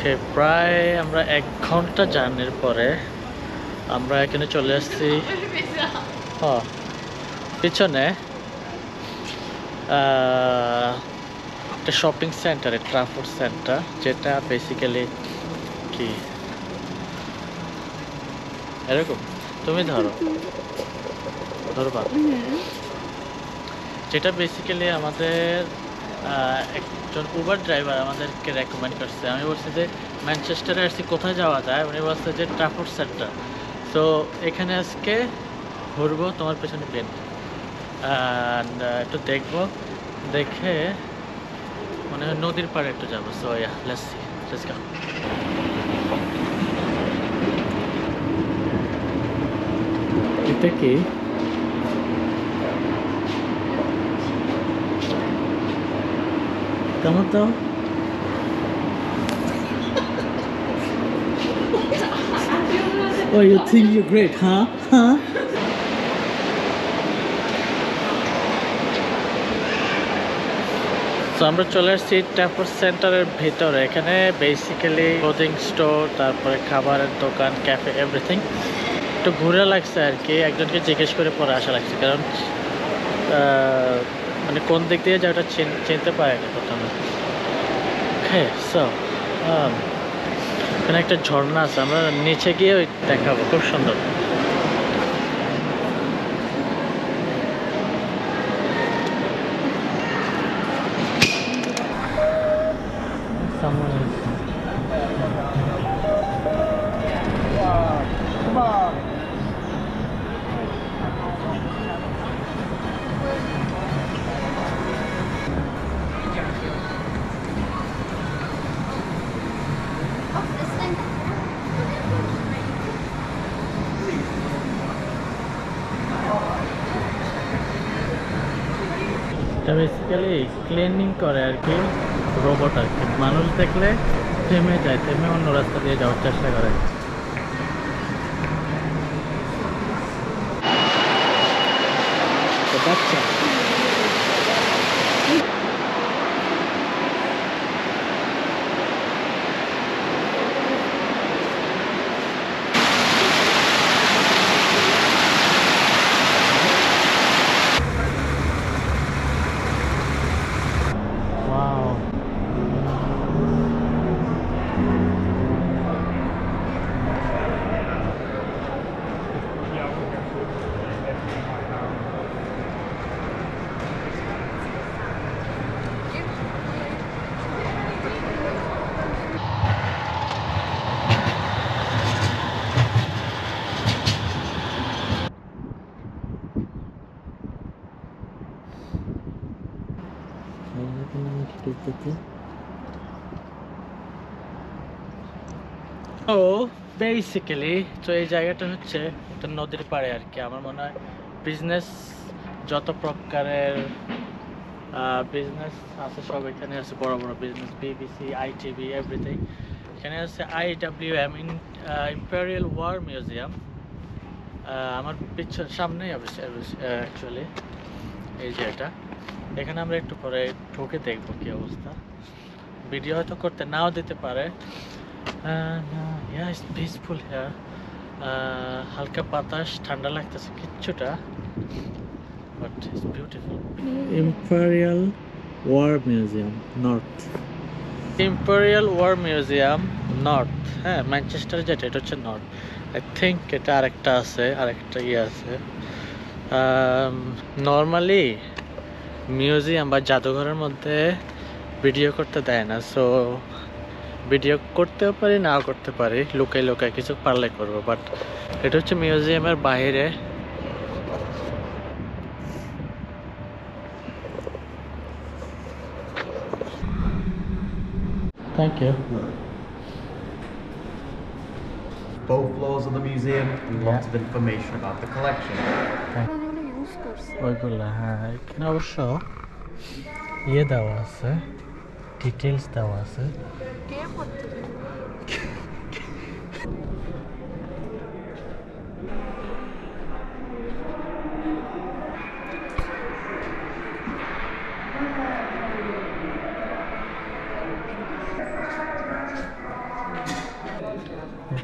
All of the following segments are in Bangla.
ওকে, প্রায় আমরা 1 ঘন্টা জার্নির পরে আমরা এখানে চলে আসছি। পিছনে একটা শপিং সেন্টার, ট্রান্সপোর্ট সেন্টার, যেটা বেসিক্যালি কি এরকম, তুমি ধরবা, যেটা বেসিক্যালি আমাদের একজন উবার ড্রাইভার আমাদেরকে রেকমেন্ড করছে। আমি বলছি যে ম্যানচেস্টারে আসছি, কোথায় যাওয়া যায়? উনি বলছে যে ট্রান্সপোর্ট সেন্টার। সো এখানে আজকে ঘুরবো, তোমার পেছনে পেন একটু দেখবো, দেখে মনে হয় নদীর পাড়ে একটু যাবো। So yeah, let's see, let's go. এটা কি? কেমন দাও? Oh, you think you're great, huh? Huh? তো আমরা চলে আসছি ট্রান্সপোর্ট সেন্টারের ভিতরে। এখানে বেসিক্যালি ক্লোথিং স্টোর, তারপরে খাবারের দোকান, ক্যাফে, এভরিথিং। একটু ঘুরে লাগছে আর কি, একজনকে জিজ্ঞেস করে পরে আসা লাগছে, কারণ মানে কোন দিক দিয়ে যায় ওটা চিনতে পারেনি প্রথমে। হ্যাঁ, সো এখানে একটা ঝর্ণা আছে, আমরা নিচে গিয়ে ওই দেখাবো, খুব সুন্দর। এটা বেসিক্যালি ক্লিনিং করে আর কি, রোবট আর কি। মানুষ দেখলে থেমে যায়, থেমে অন্য রাস্তা দিয়ে যাওয়ার চেষ্টা করে। বাচ্চা ও বেসিক্যালি, তো এই জায়গাটা হচ্ছে একটা নদীর পাড়ে আর কি। আমার মনে হয় বিজনেস, যত প্রকারের বিজনেস আছে সব এখানে আছে, বড় বড় বিজনেস, বিবিসি, আইটিভি, এভরিথিং। এখানে আছে IWM, ইম্পেরিয়াল ওয়ার মিউজিয়াম। আমার সামনেই অ্যাকচুয়ালি এই যে এটা। এখানে আমরা একটু পরে ঢুকে দেখবো কি অবস্থা। ভিডিও হয়তো করতে নাও দিতে পারে। It's peaceful here. হালকা বাতাস, ঠান্ডা লাগতেছে কিছুটা, but it's beautiful. Imperial War Museum North, Imperial War Museum North. হ্যাঁ, ম্যানচেস্টার যেটা, এটা হচ্ছে নর্থ। আই থিঙ্ক এটা আরেকটা আছে, আরেকটা ইয়ে আছে। নর্মালি মিউজিয়াম বা জাদুঘরের মধ্যে ভিডিও করতে দেয় না, সো ভিডিও করতেও পারি, নাও করতে পারি, লুকাই লুকাই কিছু পারলে করবো। বাট এটা হচ্ছে মিউজিয়ামের বাইরে। Thank you. Both floors of the museum and lots of information about the collection. ওইগুলো, হ্যাঁ, এখানে অবশ্য ইয়ে দেওয়া আছে, ডিটেলস দেওয়া আছে।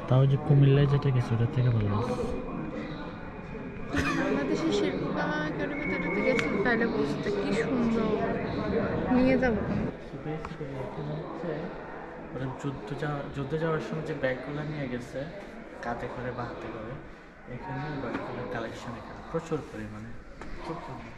তাও যে কুমিল্লায় যেটা গেছে ওটার থেকে ভালো আছে। বাংলাদেশের শিল্পকলা একাডেমিতে যদি গেছি তাহলে বুঝতে কি সুন্দর নিয়ে যাবো ওরা যুদ্ধে যাওয়ার সময় যে ব্যাগগুলো নিয়ে গেছে কাঁধে করে বা হাতে করে, এখানে ব্যাগগুলোর কালেকশন এখানে প্রচুর পরিমাণে, খুব সুন্দর।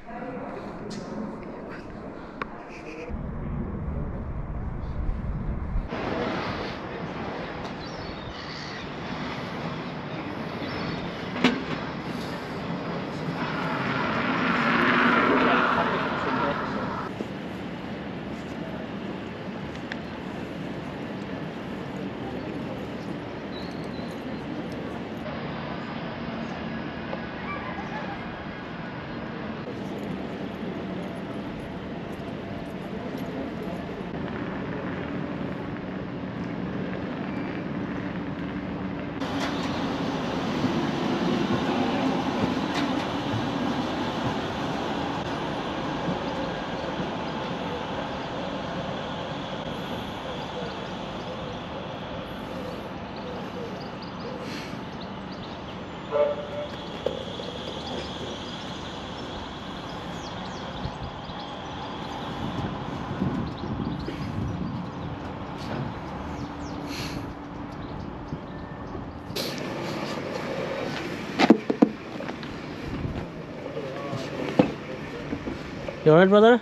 You alright, brother?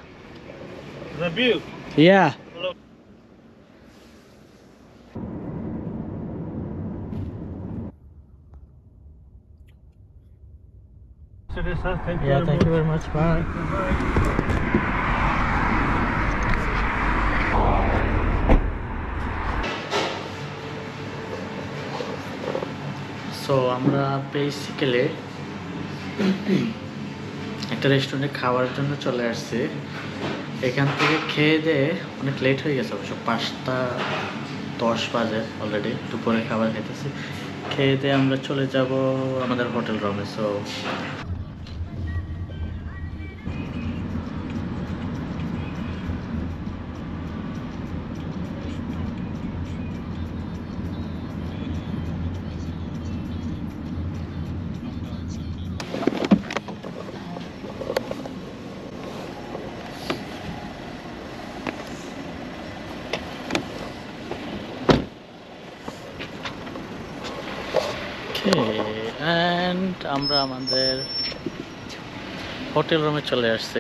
The view. Yeah. Thank Yeah, thank you very much. Bye. So আমরা বেসিক্যালি একটা রেস্টুরেন্টে খাওয়ার জন্য চলে আসছি। এখান থেকে খেয়ে দিয়ে অনেক লেট হয়ে গেছে, অবশ্য 5টা 10 বাজে অলরেডি, দুপুরে খাবার খেতেছি। খেয়ে দিয়ে আমরা চলে যাব আমাদের হোটেল রুমে। সো আমরা আমাদের হোটেল রুমে চলে আসছি।